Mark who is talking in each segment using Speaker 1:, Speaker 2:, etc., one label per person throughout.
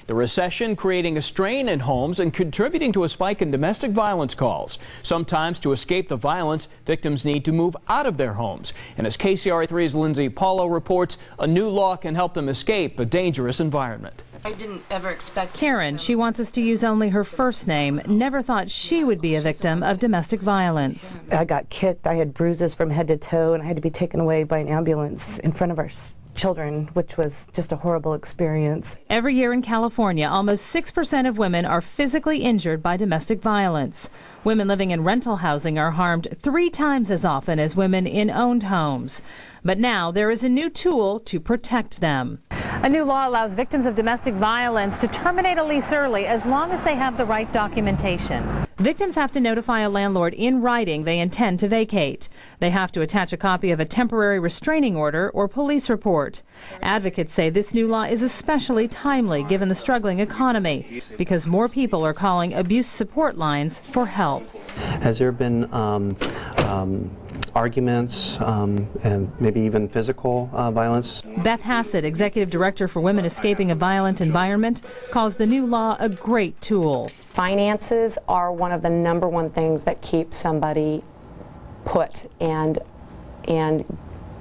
Speaker 1: The recession creating a strain in homes and contributing to a spike in domestic violence calls. Sometimes to escape the violence, victims need to move out of their homes. And as KCRA3's Lindsay Paulo reports, a new law can help them escape a dangerous environment.
Speaker 2: I didn't ever expect.
Speaker 3: Karen, she wants us to use only her first name, never thought she would be a victim of domestic violence.
Speaker 4: I got kicked, I had bruises from head to toe, and I had to be taken away by an ambulance in front of our children, which was just a horrible experience.
Speaker 3: Every year in California, almost 6% of women are physically injured by domestic violence. Women living in rental housing are harmed 3 times as often as women in owned homes. But now there is a new tool to protect them. A new law allows victims of domestic violence to terminate a lease early as long as they have the right documentation. Victims have to notify a landlord in writing they intend to vacate. They have to attach a copy of a temporary restraining order or police report. Advocates say this new law is especially timely given the struggling economy because more people are calling abuse support lines for help.
Speaker 5: Has there been arguments and maybe even physical violence?
Speaker 3: Beth Hassett, Executive Director for Women Escaping a Violent Environment, calls the new law a great tool.
Speaker 6: Finances are one of the #1 things that keep somebody put, and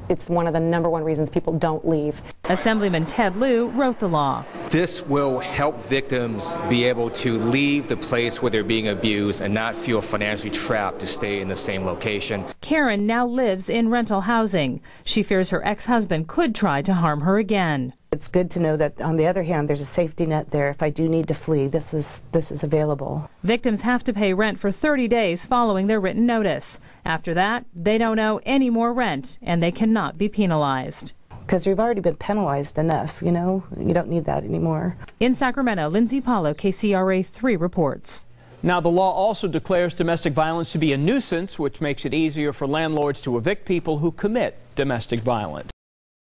Speaker 6: it's one of the #1 reasons people don't leave.
Speaker 3: Assemblyman Ted Lieu wrote the law.
Speaker 7: This will help victims be able to leave the place where they're being abused and not feel financially trapped to stay in the same location.
Speaker 3: Karen now lives in rental housing. She fears her ex-husband could try to harm her again.
Speaker 4: It's good to know that, on the other hand, there's a safety net there. If I do need to flee, this is available.
Speaker 3: Victims have to pay rent for 30 days following their written notice. After that, they don't owe any more rent, and they cannot be penalized.
Speaker 4: Because you've already been penalized enough, you know? You don't need that anymore.
Speaker 3: In Sacramento, Lindsay Paulo, KCRA3 reports.
Speaker 1: Now, the law also declares domestic violence to be a nuisance, which makes it easier for landlords to evict people who commit domestic violence.